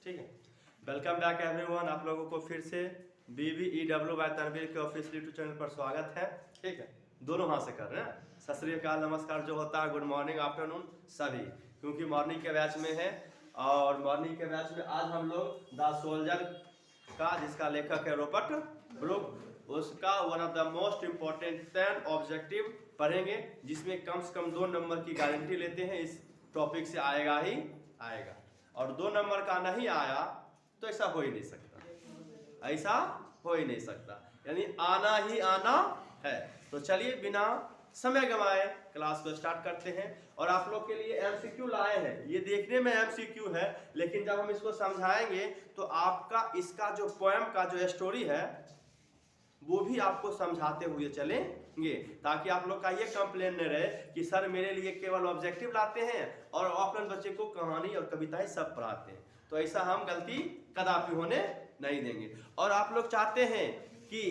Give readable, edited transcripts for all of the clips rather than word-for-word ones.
ठीक है। Welcome back everyone, आप लोगों को फिर से BBEW बाय तनवीर के ऑफिशियल यूट्यूब चैनल पर स्वागत है। ठीक है, दोनों हाथ से कर रहे हैं। सत श्री अकाल, नमस्कार जो होता है, गुड मॉर्निंग, आफ्टरनून सभी, क्योंकि मॉर्निंग के बैच में है। और मॉर्निंग के बैच में आज हम लोग द सोल्जर का, जिसका लेखक है रॉबर्ट ब्रूक, उसका one of the most important 10 objective पढ़ेंगे, जिसमें कम से कम 2 नंबर की गारंटी लेते हैं। इस टॉपिक से आएगा ही आएगा, और 2 नंबर का नहीं आया तो ऐसा हो ही नहीं सकता, ऐसा हो ही नहीं सकता, यानी आना ही आना है। तो चलिए बिना समय गंवाए क्लास को स्टार्ट करते हैं। और आप लोग के लिए MCQ लाए हैं। ये देखने में MCQ है, लेकिन जब हम इसको समझाएंगे तो आपका इसका जो पोएम का जो स्टोरी है वो भी आपको समझाते हुए चलेंगे, ताकि आप लोग का ये कंप्लेन न रहे कि सर मेरे लिए केवल ऑब्जेक्टिव लाते हैं और ऑफलाइन बच्चे को कहानी और कविताएं सब पढ़ाते हैं। तो ऐसा हम गलती कदापि होने नहीं देंगे। और आप लोग चाहते हैं कि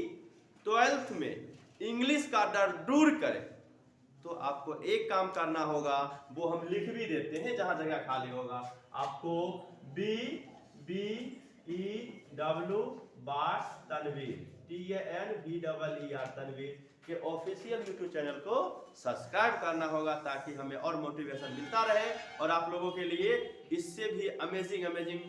12th में इंग्लिश का डर दूर करें, तो आपको एक काम करना होगा, वो हम लिख भी देते हैं जहां जगह खाली होगा। आपको BBEW by Tanveer TANVEER Tanveer के ऑफिशियल यूट्यूब चैनल को सब्सक्राइब करना होगा, ताकि हमें और मोटिवेशन मिलता रहे और आप लोगों के लिए इससे भी अमेजिंग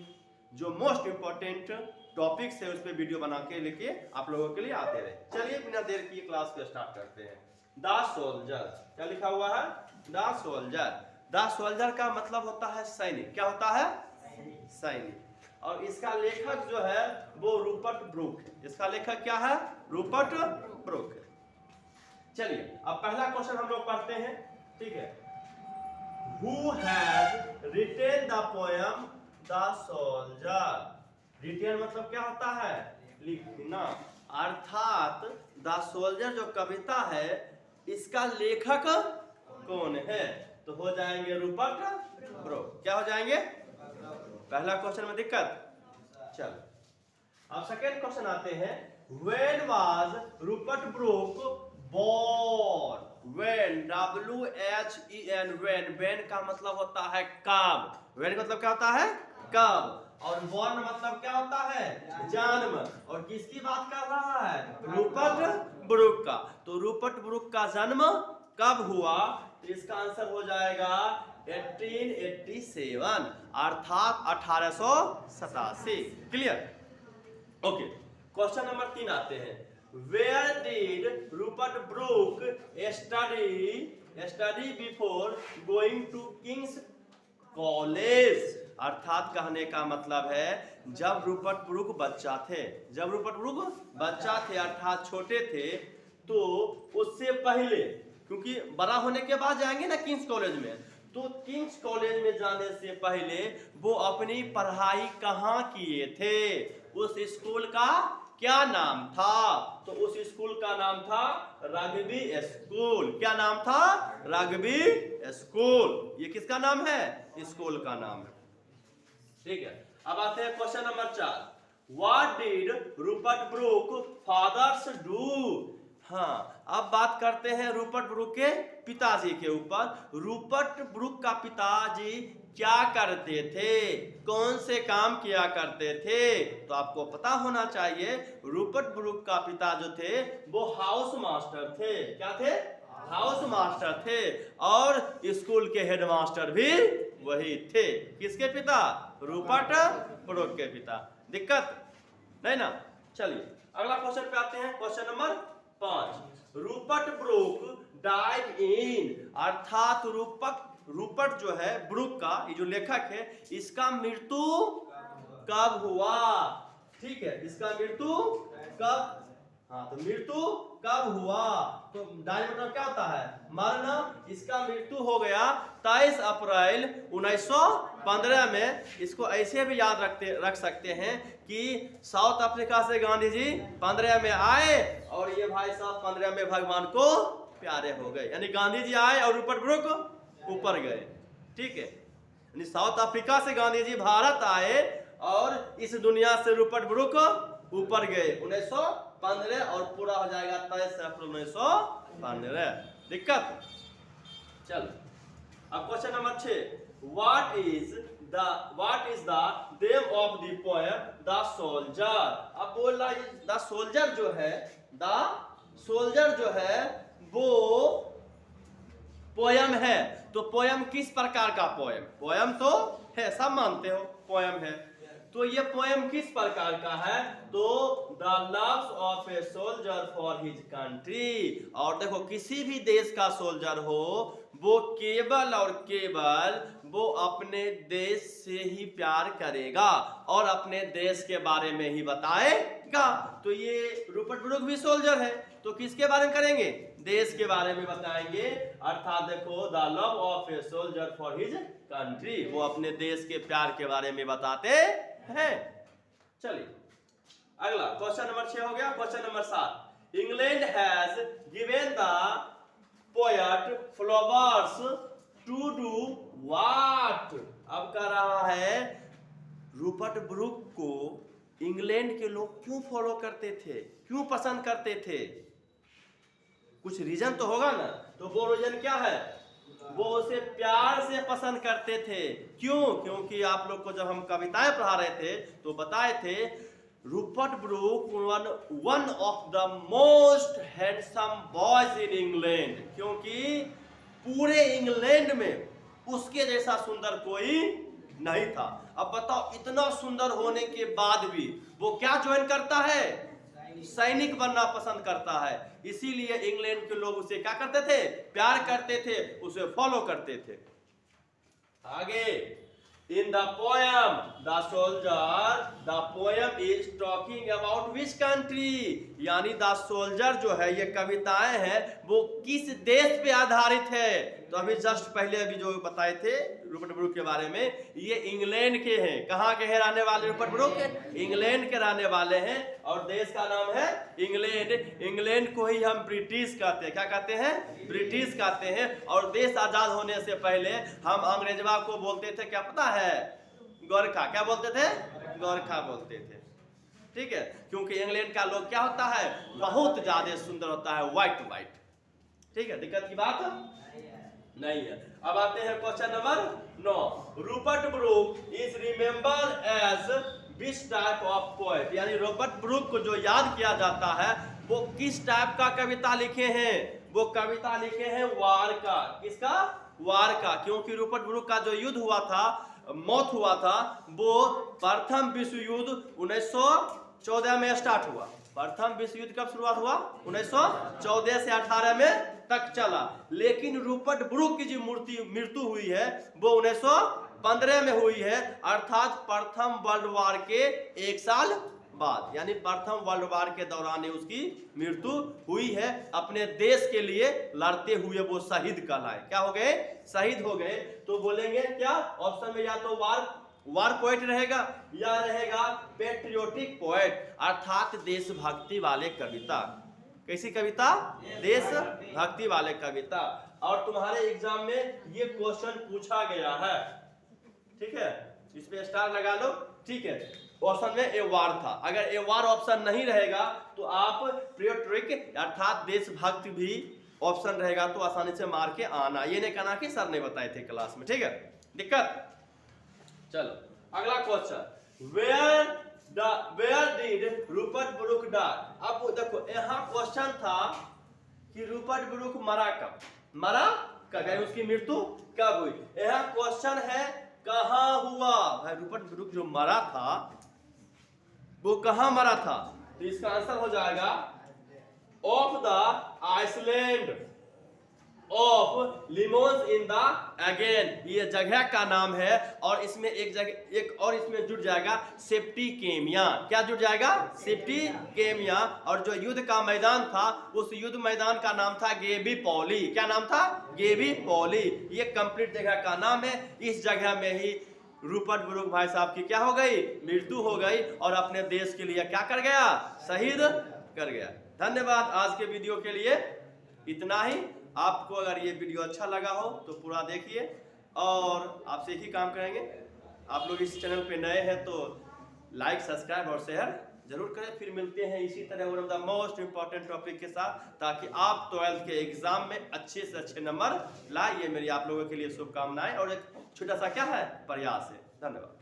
जो मोस्ट इम्पोर्टेंट टॉपिक्स है उस पर वीडियो बना के लेके आप लोगों के लिए आते रहे। चलिए बिना देर किए क्लास को स्टार्ट करते हैं। द सोल्जर, क्या लिखा हुआ है? The soldier. द सोल्जर का मतलब होता है सैनिक। क्या होता है? सैनिक। और इसका लेखक जो है वो रूपर्ट ब्रूक है। इसका लेखक क्या है? रूपर्ट ब्रूक है। चलिए अब पहला क्वेश्चन हम लोग पढ़ते हैं। ठीक है, Who has written the poem The Soldier? Written मतलब क्या होता है? लिखना। अर्थात द सोल्जर जो कविता है इसका लेखक कौन है? तो हो जाएंगे रूपर्ट ब्रूक। क्या हो जाएंगे? पहला क्वेश्चन में दिक्कत। चल अब सेकेंड क्वेश्चन आते हैं। When was Rupert Brooke born? When, WHEN, when का मतलब होता है कब। when का मतलब क्या होता है? कब। और born मतलब क्या होता है? जन्म। और किसकी बात कर रहा है? रूपर्ट ब्रूक का। तो रूपर्ट ब्रूक का जन्म कब हुआ? तो इसका आंसर हो जाएगा 1887, अर्थात 1887। क्लियर? ओके, क्वेश्चन नंबर 3 आते हैं। Where did Rupert Brooke study before going to King's College? अर्थात कहने का मतलब है जब रूपर्ट ब्रूक बच्चा थे, जब रूपर्ट ब्रूक बच्चा थे अर्थात छोटे थे, तो उससे पहले, क्योंकि बड़ा होने के बाद जाएंगे ना किंग्स कॉलेज में, तो किंग्स कॉलेज में जाने से पहले वो अपनी पढ़ाई कहाँ किए थे? उस स्कूल का क्या नाम था? तो उस स्कूल का नाम था रग्बी स्कूल। क्या नाम था? Rugby school. ये किसका नाम है? स्कूल का नाम है। ठीक है, अब आते हैं question number 4। What did Rupert Brooke father's do? हाँ, अब बात करते हैं रूपर्ट ब्रूक के पिताजी के ऊपर। रूपर्ट ब्रूक का पिताजी क्या करते थे? कौन से काम किया करते थे? तो आपको पता होना चाहिए रूपर्ट ब्रूक का पिता जो थे वो हाउस मास्टर थे। क्या थे? हाउस मास्टर थे। और स्कूल के हेडमास्टर भी वही थे। किसके पिता? रूपर्ट ब्रूक के पिता। दिक्कत नहीं ना? चलिए अगला क्वेश्चन पे आते हैं। Question number 5। Rupert Brooke died in, अर्थात रूपर्ट जो है ब्रूक का, ये जो लेखक है, इसका मृत्यु कब हुआ? ठीक है, इसका मृत्यु कब? हाँ, तो मृत्यु कब हुआ? तो डाइड मतलब क्या होता है? मरना। इसका मृत्यु हो गया 23 अप्रैल 1915 में। इसको ऐसे भी याद रख सकते हैं कि साउथ अफ्रीका से गांधी जी 15 में आए और ये भाई साहब 15 में भगवान को प्यारे हो गए, यानी गांधी जी आए और रूपर्ट ब्रूक ऊपर गए। ठीक है, यानी साउथ अफ्रीका से गांधी जी भारत आए और इस दुनिया से रूपर्ट ब्रूक ऊपर गए 1915, और पूरा हो जाएगा 23 अप्रैल 1915। दिक्कत? चल अब question number 6। What is what is the name of the poem The Soldier? अब बोल रहा है द सोल्जर जो है, द सोल्जर जो है वो पोयम है। तो पोयम किस प्रकार का पोयम? पोयम तो है, सब मानते हो पोयम है, तो ये पोयम किस प्रकार का है? तो the loves of a soldier for his country. और देखो किसी भी देश का सोल्जर हो वो केवल और केवल वो अपने देश से ही प्यार करेगा और अपने देश के बारे में ही बताएगा। तो ये रूपर्ट ब्रूक भी सोल्जर है, तो किसके बारे में करेंगे? देश के बारे में बताएंगे। अर्थात देखो the love of a soldier for his country, वो अपने देश के प्यार के बारे में बताते हैं। चलिए अगला क्वेश्चन नंबर 6 हो गया। Question number 7, England has given the poet flowers to do what? अब कह रहा है रूपर्ट ब्रूक को इंग्लैंड के लोग क्यों फॉलो करते थे, क्यों पसंद करते थे? कुछ रीजन तो होगा ना, तो वो रीजन क्या है? वो उसे प्यार से पसंद करते थे। क्यों? क्योंकि आप लोग को जब हम कविताएं पढ़ा रहे थे तो बताए थे Rupert Brooke one of the most handsome boys in England, क्योंकि पूरे इंग्लैंड में उसके जैसा सुंदर कोई नहीं था। अब बताओ इतना सुंदर होने के बाद भी वो क्या ज्वाइन करता है? सैनिक बनना पसंद करता है। इसीलिए इंग्लैंड के लोग उसे क्या करते थे? प्यार करते थे, उसे फॉलो करते थे। आगे in the poem the soldier, the poem is talking about which country? यानी द सोल्जर जो है ये कविताएं हैं वो किस देश पे आधारित है? तो अभी जस्ट पहले अभी जो बताए थे रूपर्ट ब्रूक के बारे में, ये इंग्लैंड के हैं। कहाँ के हैं रहने वाले रूपर्ट ब्रूक? इंग्लैंड के रहने वाले हैं और देश का नाम है इंग्लैंड। इंग्लैंड को ही हम ब्रिटिश कहते हैं। क्या कहते हैं? ब्रिटिश कहते हैं। और देश आजाद होने से पहले हम अंग्रेजवा को बोलते थे, क्या पता है? गोरखा। क्या बोलते थे? गोरखा बोलते थे। ठीक है, क्योंकि इंग्लैंड का लोग क्या होता है? बहुत ज्यादा सुंदर होता है, व्हाइट व्हाइट। ठीक है, दिक्कत की बात नहीं है। अब आते हैं question number 9, Rupert Brooke is remember as which type of poet? यानी रूपर्ट ब्रूक को जो याद किया जाता है वो किस टाइप का कविता लिखे हैं? वो कविता लिखे हैं वार का। किसका? वार का। क्योंकि रूपर्ट ब्रूक का जो युद्ध हुआ था, मौत हुआ था, वो प्रथम विश्व युद्ध 1914 में स्टार्ट हुआ। प्रथम विश्व युद्ध कब शुरुआत हुआ? 1914 से 18 में तक चला। लेकिन रूपर्ट ब्रूक की जो मृत्यु हुई है वो 1915 में हुई है, अर्थात प्रथम वर्ल्ड वार के 1 साल बाद। यानी प्रथम वर्ल्ड वार के दौरान उसकी मृत्यु हुई है। अपने देश के लिए लड़ते हुए वो शहीद कहलाए। क्या हो गए? शहीद हो गए। तो बोलेंगे क्या ऑप्शन में? या तो वार पोएट रहेगा या रहेगा पेट्रियोटिक पोएट, अर्थात देशभक्ति वाले कविता। कैसी कविता? देशभक्ति वाले कविता। और तुम्हारे एग्जाम में ये क्वेश्चन पूछा गया है। ठीक है, इस पे स्टार लगा लो। ठीक है, ऑप्शन में ए वार था। अगर ए वार ऑप्शन नहीं रहेगा तो आप पेट्रियोटिक अर्थात देशभक्ति भी ऑप्शन रहेगा तो आसानी से मार के आना। ये नहीं कहना कि सर ने बताए थे क्लास में। ठीक है, दिक्कत? चलो अगला question, where did Rupert Brooke die? अब देखो यहाँ क्वेश्चन था कि रूपर्ट ब्रूक मरा कब? मरा कब? यानी उसकी मृत्यु कब हुई? यहाँ क्वेश्चन है कहाँ हुआ? भाई रूपर्ट ब्रूक जो मरा था वो कहाँ मरा था? तो इसका आंसर हो जाएगा of the island of limos in the again. ये जगह का नाम है और इसमें एक जगह एक और इसमें जुड़ जाएगा सेप्टिकेमिया। क्या जुड़ जाएगा? सेप्टिकेमिया। और जो युद्ध का मैदान था उस युद्ध मैदान का नाम था गैलीपोली। क्या नाम था? गैलीपोली। ये कंप्लीट जगह का नाम है। इस जगह में ही रूपर्ट ब्रूक भाई साहब की क्या हो गई? मृत्यु हो गई और अपने देश के लिए क्या कर गया? शहीद कर गया। धन्यवाद। आज के वीडियो के लिए इतना ही। आपको अगर ये वीडियो अच्छा लगा हो तो पूरा देखिए और आपसे एक ही काम करेंगे, आप लोग इस चैनल पे नए हैं तो लाइक, सब्सक्राइब और शेयर जरूर करें। फिर मिलते हैं इसी तरह one of the most important topic के साथ, ताकि आप 12th के एग्जाम में अच्छे से अच्छे नंबर लाए। ये मेरी आप लोगों के लिए शुभकामनाएं और एक छोटा सा क्या है? प्रयास है। धन्यवाद।